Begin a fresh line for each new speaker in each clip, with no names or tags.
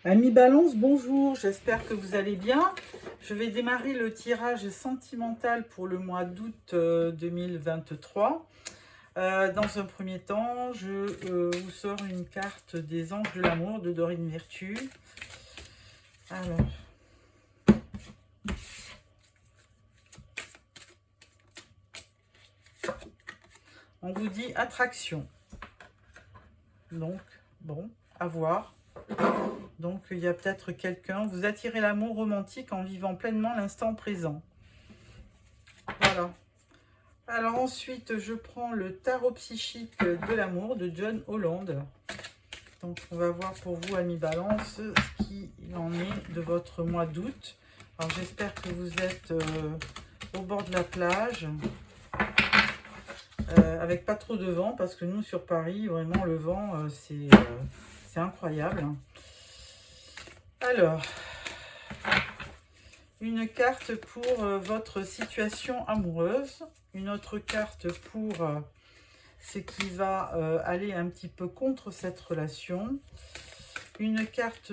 Amis Balance, bonjour, j'espère que vous allez bien. Je vais démarrer le tirage sentimental pour le mois d'août 2023. Dans un premier temps, je vous sors une carte des Anges de l'amour de Dorine Virtue. Alors, on vous dit attraction. Donc, bon, à voir. Donc, il y a peut-être quelqu'un. Vous attirez l'amour romantique en vivant pleinement l'instant présent. Voilà. Alors ensuite, je prends le tarot psychique de l'amour de John Holland. Donc, on va voir pour vous, amis Balance, ce qu'il en est de votre mois d'août. Alors, j'espère que vous êtes au bord de la plage, avec pas trop de vent, parce que nous, sur Paris, vraiment, le vent, c'est incroyable. Alors, une carte pour votre situation amoureuse, une autre carte pour ce qui va aller un petit peu contre cette relation, une carte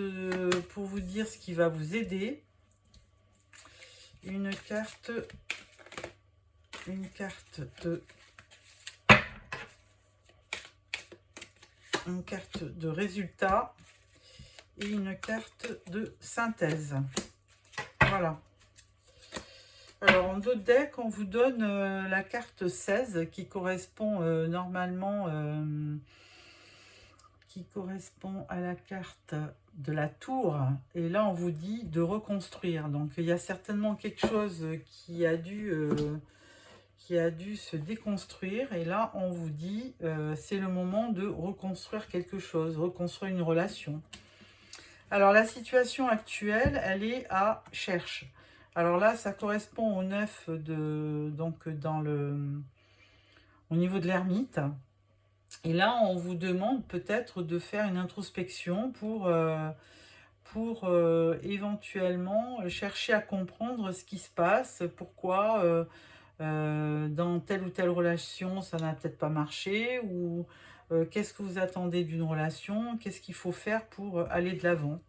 pour vous dire ce qui va vous aider, une carte de résultat et une carte de synthèse. Voilà. Alors, en d'autres decks, on vous donne la carte 16 qui correspond normalement qui correspond à la carte de la tour. Et là, on vous dit de reconstruire. Donc, il y a certainement quelque chose qui a dû se déconstruire. Et là, on vous dit c'est le moment de reconstruire quelque chose, reconstruire une relation. Alors, la situation actuelle, elle est à Cherche. Alors là, ça correspond au 9 donc au niveau de l'ermite. Et là, on vous demande peut-être de faire une introspection pour éventuellement chercher à comprendre ce qui se passe, pourquoi dans telle ou telle relation ça n'a peut-être pas marché, ou qu'est-ce que vous attendez d'une relation, qu'est-ce qu'il faut faire pour aller de l'avant.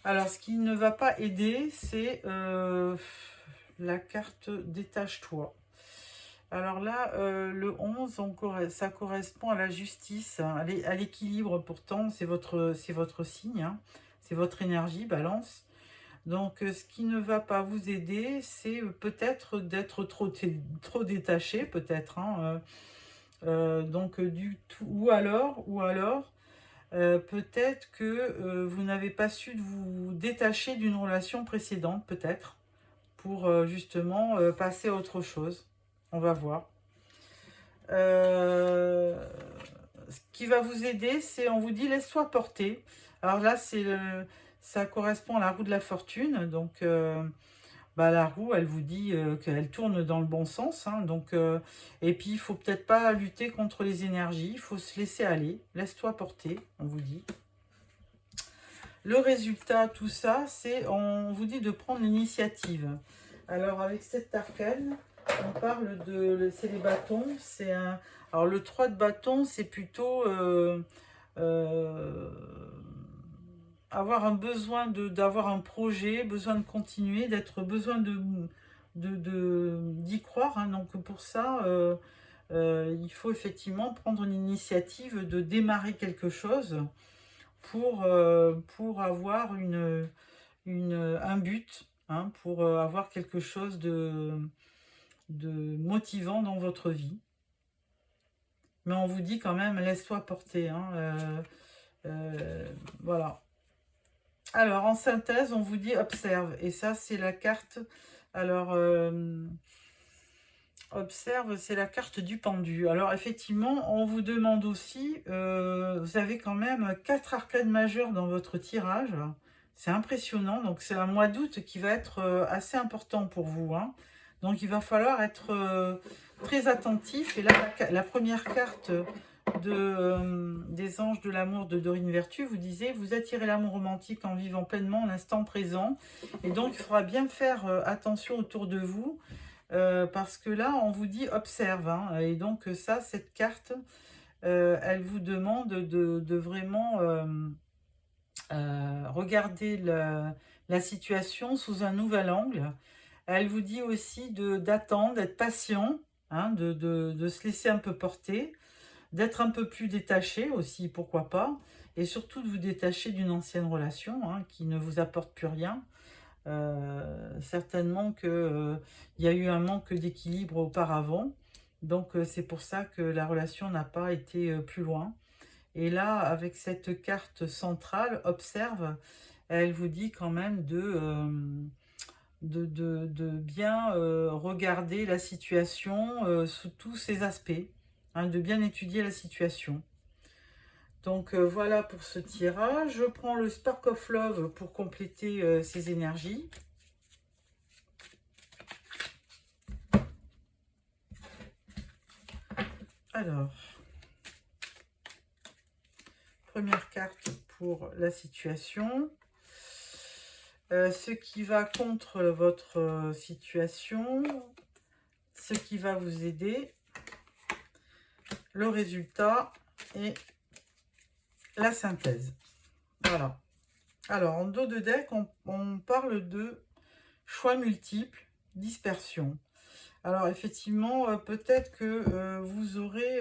Alors, ce qui ne va pas aider, c'est la carte détache-toi. Alors là, le 11, ça correspond à la justice, à l'équilibre pourtant, c'est votre signe, hein, c'est votre énergie, Balance. Donc, ce qui ne va pas vous aider, c'est peut-être d'être trop détaché, peut-être. Hein, donc, du tout, ou alors peut-être que vous n'avez pas su vous détacher d'une relation précédente, peut-être, pour justement passer à autre chose. On va voir. Ce qui va vous aider, c'est, on vous dit, laisse-toi porter. Alors là, ça correspond à la roue de la fortune. Donc, la roue, elle vous dit qu'elle tourne dans le bon sens. Hein, donc, et puis, il faut peut-être pas lutter contre les énergies. Il faut se laisser aller. Laisse-toi porter, on vous dit. Le résultat, tout ça, c'est, on vous dit de prendre l'initiative. Alors, avec cette arcane, on parle c'est les bâtons. Alors, le 3 de bâton, c'est plutôt avoir un besoin d'avoir un projet, besoin de continuer, besoin d'y croire. Hein. Donc, pour ça, il faut effectivement prendre une initiative de démarrer quelque chose pour avoir un but, hein, pour avoir quelque chose de motivant dans votre vie. Mais on vous dit quand même, laisse-toi porter. Hein, voilà. Alors, en synthèse, on vous dit observe. Et ça, c'est la carte. Alors, observe, c'est la carte du pendu. Alors, effectivement, on vous demande aussi, vous avez quand même 4 arcades majeures dans votre tirage. C'est impressionnant. Donc, c'est un mois d'août qui va être assez important pour vous. Hein. Donc, il va falloir être très attentif. Et là, la première carte des Anges de l'amour de Dorine Virtue, vous disiez, vous attirez l'amour romantique en vivant pleinement l'instant présent. Et donc, il faudra bien faire attention autour de vous. Parce que là, on vous dit observe. Hein, et donc, ça, cette carte, elle vous demande de vraiment regarder la situation sous un nouvel angle. Elle vous dit aussi d'attendre, d'être patient, hein, de se laisser un peu porter, d'être un peu plus détaché aussi, pourquoi pas, et surtout de vous détacher d'une ancienne relation, hein, qui ne vous apporte plus rien. Certainement que il y a eu un manque d'équilibre auparavant, donc c'est pour ça que la relation n'a pas été plus loin. Et là, avec cette carte centrale, observe, elle vous dit quand même de bien regarder la situation sous tous ses aspects, hein, de bien étudier la situation. Donc voilà pour ce tirage. Je prends le Spark of Love pour compléter ces énergies. Alors, première carte pour la situation. Ce qui va contre votre situation, ce qui va vous aider, le résultat et la synthèse. Voilà. Alors, en dos de deck, on parle de choix multiples, dispersion. Alors, effectivement, peut-être que vous aurez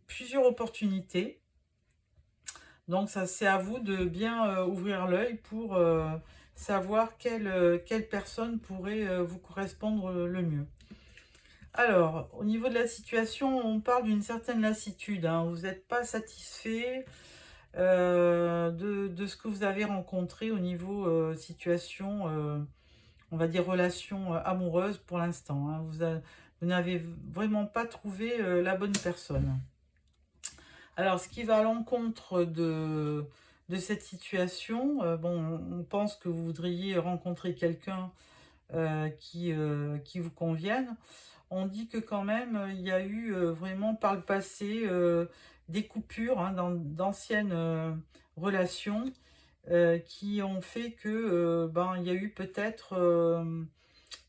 plusieurs opportunités. Donc, ça c'est à vous de bien ouvrir l'œil pour savoir quelle personne pourrait vous correspondre le mieux. Alors, au niveau de la situation, on parle d'une certaine lassitude, hein. Vous n'êtes pas satisfait de ce que vous avez rencontré au niveau situation, on va dire relation amoureuse pour l'instant, hein. Vous n'avez vraiment pas trouvé la bonne personne. Alors, ce qui va à l'encontre de cette situation, bon, on pense que vous voudriez rencontrer quelqu'un qui vous convienne. On dit que quand même, il y a eu vraiment par le passé des coupures, hein, d'anciennes relations qui ont fait que ben, il y a eu peut-être,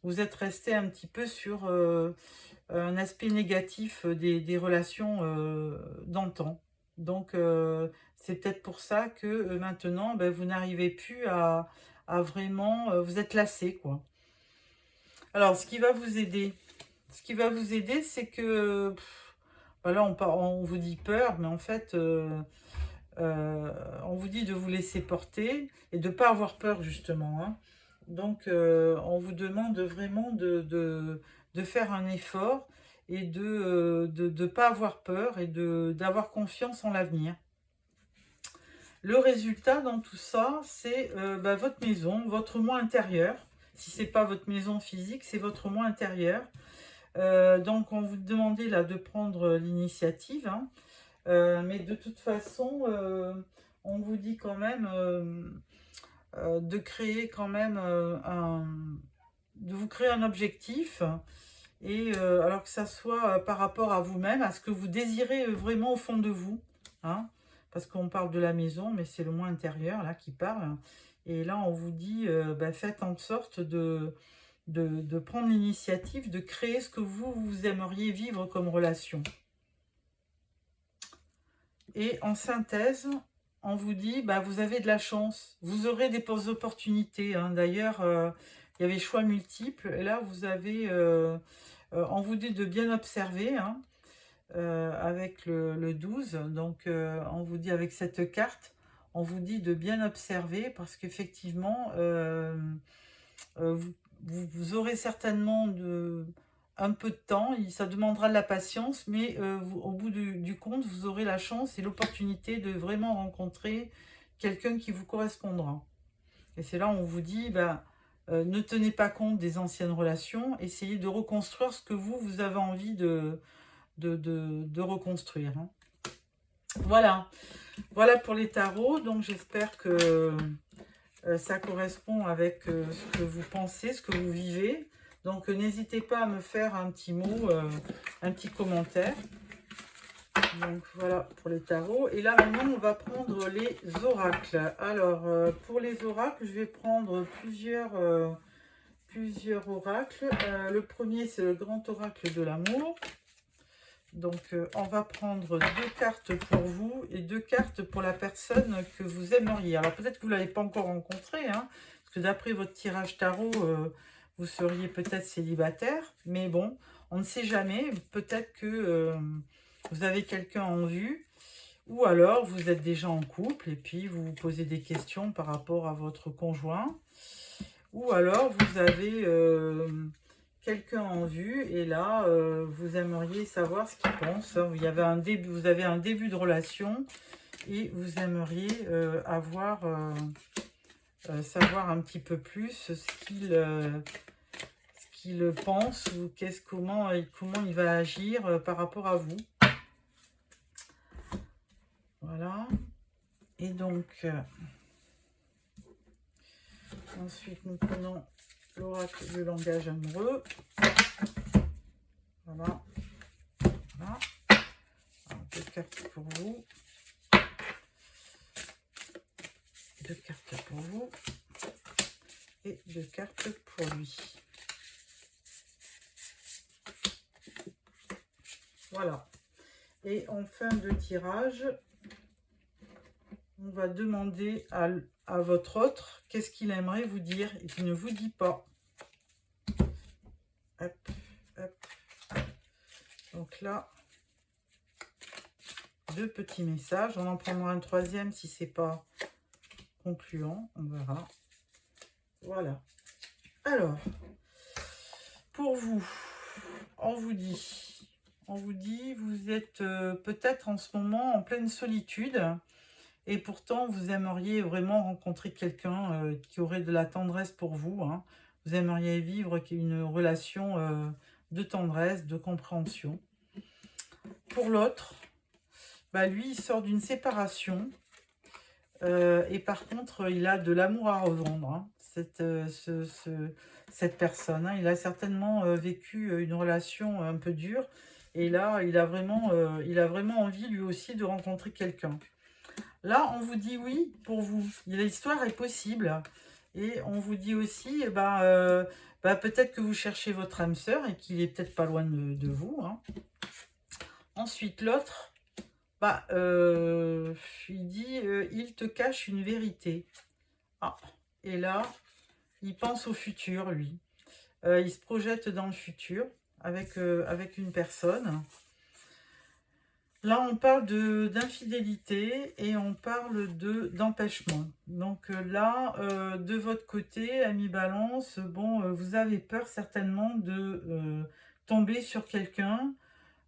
vous êtes resté un petit peu sur un aspect négatif des relations d'antan. Donc, c'est peut-être pour ça que maintenant, ben, vous n'arrivez plus à vraiment... vous êtes lassé, quoi. Alors, ce qui va vous aider, c'est que... voilà, on vous dit peur, mais en fait, on vous dit de vous laisser porter et de ne pas avoir peur, justement, hein. Donc, on vous demande vraiment de faire un effort et de ne pas avoir peur et d'avoir confiance en l'avenir. Le résultat dans tout ça, c'est bah, votre maison, votre moi intérieur. Si ce n'est pas votre maison physique, c'est votre moi intérieur. Donc, on vous demande là de prendre l'initiative, hein. Mais de toute façon, on vous dit quand même de créer quand même de vous créer un objectif, et alors que ça soit par rapport à vous-même, à ce que vous désirez vraiment au fond de vous, hein, parce qu'on parle de la maison, mais c'est le moi intérieur là qui parle. Et là, on vous dit, bah, faites en sorte de prendre l'initiative, de créer ce que vous aimeriez vivre comme relation. Et en synthèse, on vous dit, bah, vous avez de la chance, vous aurez des opportunités, hein. D'ailleurs, il y avait choix multiples, et là, vous avez, on vous dit de bien observer, hein, avec le 12, donc on vous dit avec cette carte, on vous dit de bien observer, parce qu'effectivement, vous aurez certainement un peu de temps, ça demandera de la patience, mais au bout du compte, vous aurez la chance et l'opportunité de vraiment rencontrer quelqu'un qui vous correspondra. Et c'est là où on vous dit, bah, ne tenez pas compte des anciennes relations, essayez de reconstruire ce que vous avez envie de reconstruire, hein. Voilà, voilà pour les tarots. Donc j'espère que ça correspond avec ce que vous pensez, ce que vous vivez. Donc n'hésitez pas à me faire un petit mot, un petit commentaire. Donc voilà pour les tarots. Et là maintenant on va prendre les oracles. Alors pour les oracles, je vais prendre plusieurs oracles. Le premier c'est le grand oracle de l'amour. Donc, on va prendre 2 cartes pour vous et 2 cartes pour la personne que vous aimeriez. Alors, peut-être que vous ne l'avez pas encore rencontré, hein, parce que d'après votre tirage tarot, vous seriez peut-être célibataire. Mais bon, on ne sait jamais. Peut-être que vous avez quelqu'un en vue. Ou alors, vous êtes déjà en couple et puis vous vous posez des questions par rapport à votre conjoint. Ou alors, vous avez quelqu'un en vue et là, vous aimeriez savoir ce qu'il pense. Il y avait un début, vous avez un début de relation et vous aimeriez savoir un petit peu plus ce qu'il pense ou comment il va agir par rapport à vous. Voilà. Et donc, ensuite, nous prenons l'oracle du langage amoureux. Voilà. Voilà. Alors, 2 cartes pour vous. 2 cartes pour vous. Et 2 cartes pour lui. Voilà. Et en fin de tirage, on va demander à votre autre qu'est-ce qu'il aimerait vous dire et qu'il ne vous dit pas. Hop, hop. Donc là, 2 petits messages. On en prendra un 3e si c'est pas concluant. On verra. Voilà. Alors, pour vous, on vous dit, vous êtes peut-être en ce moment en pleine solitude. Et pourtant, vous aimeriez vraiment rencontrer quelqu'un qui aurait de la tendresse pour vous. Hein. Vous aimeriez vivre une relation de tendresse, de compréhension. Pour l'autre, bah lui, il sort d'une séparation. Et par contre, il a de l'amour à revendre. Hein, cette personne. Hein. Il a certainement vécu une relation un peu dure. Et là, il a vraiment envie, lui aussi, de rencontrer quelqu'un. Là, on vous dit oui pour vous. L'histoire est possible. Et on vous dit aussi, peut-être que vous cherchez votre âme sœur et qu'il est peut-être pas loin de vous. Hein. Ensuite, l'autre, il dit, il te cache une vérité. Ah, et là, il pense au futur, lui. Il se projette dans le futur avec une personne. Là, on parle d'infidélité et on parle d'empêchement. Donc là, de votre côté, ami Balance, bon, vous avez peur certainement de tomber sur quelqu'un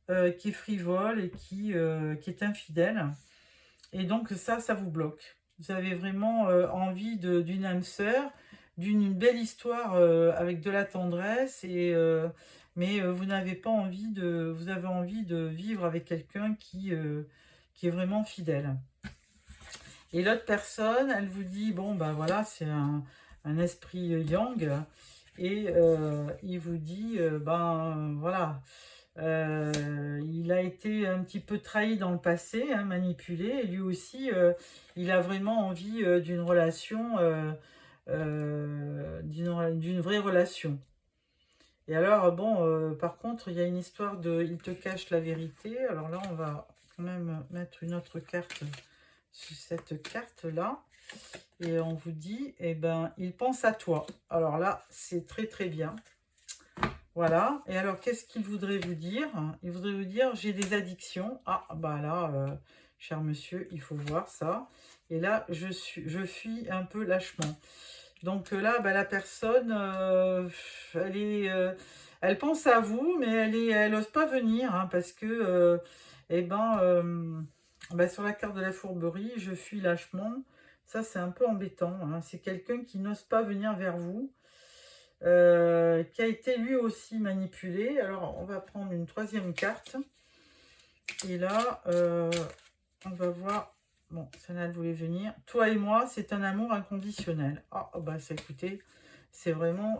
qui est frivole et qui est infidèle. Et donc ça vous bloque. Vous avez vraiment envie d'une âme sœur, d'une belle histoire avec de la tendresse mais vous n'avez pas envie vous avez envie de vivre avec quelqu'un qui est vraiment fidèle. Et l'autre personne, elle vous dit, bon, voilà, c'est un esprit yang, et il vous dit, voilà, il a été un petit peu trahi dans le passé, hein, manipulé, et lui aussi, il a vraiment envie d'une relation, d'une vraie relation. Et alors, bon, par contre, il y a une histoire de « il te cache la vérité ». Alors là, on va quand même mettre une autre carte sur cette carte-là. Et on vous dit, eh ben, il pense à toi. Alors là, c'est très très bien. Voilà. Et alors, qu'est-ce qu'il voudrait vous dire? Il voudrait vous dire, j'ai des addictions. Ah, bah là, cher monsieur, il faut voir ça. Et là, je fuis un peu lâchement. Donc là, la personne, elle pense à vous, mais elle n'ose pas venir, hein, parce que, sur la carte de la fourberie, je fuis lâchement. Ça, c'est un peu embêtant. Hein. C'est quelqu'un qui n'ose pas venir vers vous, qui a été lui aussi manipulé. Alors, on va prendre une 3e carte. Et là, on va voir... Bon, celle-là, elle voulait venir. Toi et moi, c'est un amour inconditionnel. Ah, écoutez, c'est vraiment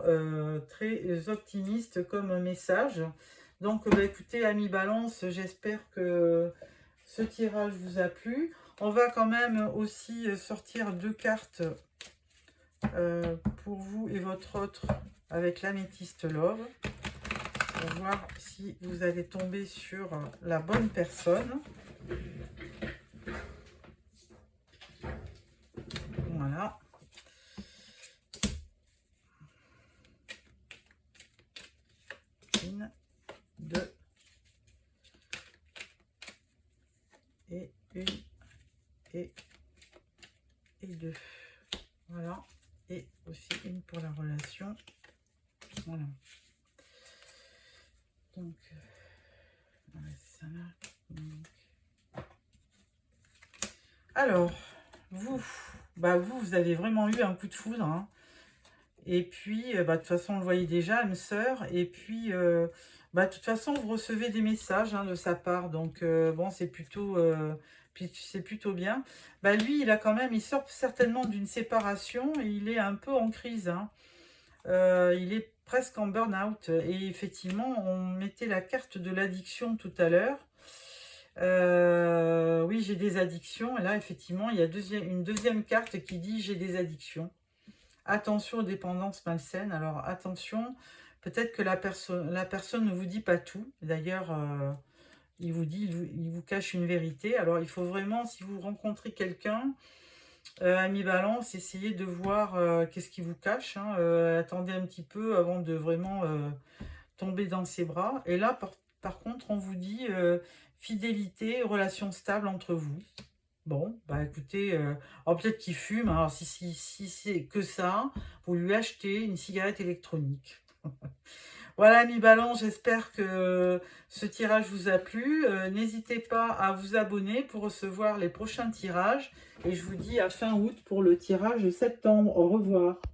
très optimiste comme message. Donc, écoutez, amis Balance, j'espère que ce tirage vous a plu. On va quand même aussi sortir 2 cartes pour vous et votre autre avec l'améthyste Love. pour voir si vous allez tomber sur la bonne personne. Voilà. Une, deux et une et deux. Voilà. Et aussi une pour la relation. Voilà. Donc, voilà, c'est ça là. Donc. Alors, vous avez vraiment eu un coup de foudre, hein. Et puis, de toute façon, on le voyait déjà, âme sœur. Et puis, de toute façon, vous recevez des messages, hein, de sa part. Donc, bon, c'est plutôt bien. Lui, il sort certainement d'une séparation et il est un peu en crise, hein. Il est presque en burn-out. Et effectivement, on mettait la carte de l'addiction tout à l'heure. Oui, j'ai des addictions. Et là, effectivement, il y a une deuxième carte qui dit j'ai des addictions. Attention aux dépendances malsaines. Alors, attention, peut-être que la personne ne vous dit pas tout. D'ailleurs, il vous cache une vérité. Alors, il faut vraiment, si vous rencontrez quelqu'un, ami Balance, essayez de voir qu'est-ce qu'il vous cache, hein. Attendez un petit peu avant de vraiment tomber dans ses bras. Et là, par contre, on vous dit fidélité, relation stable entre vous. Bon, écoutez, alors peut-être qu'il fume. Alors, si c'est que ça, vous lui achetez une cigarette électronique. Voilà, ami Balance, j'espère que ce tirage vous a plu. N'hésitez pas à vous abonner pour recevoir les prochains tirages. Et je vous dis à fin août pour le tirage de septembre. Au revoir.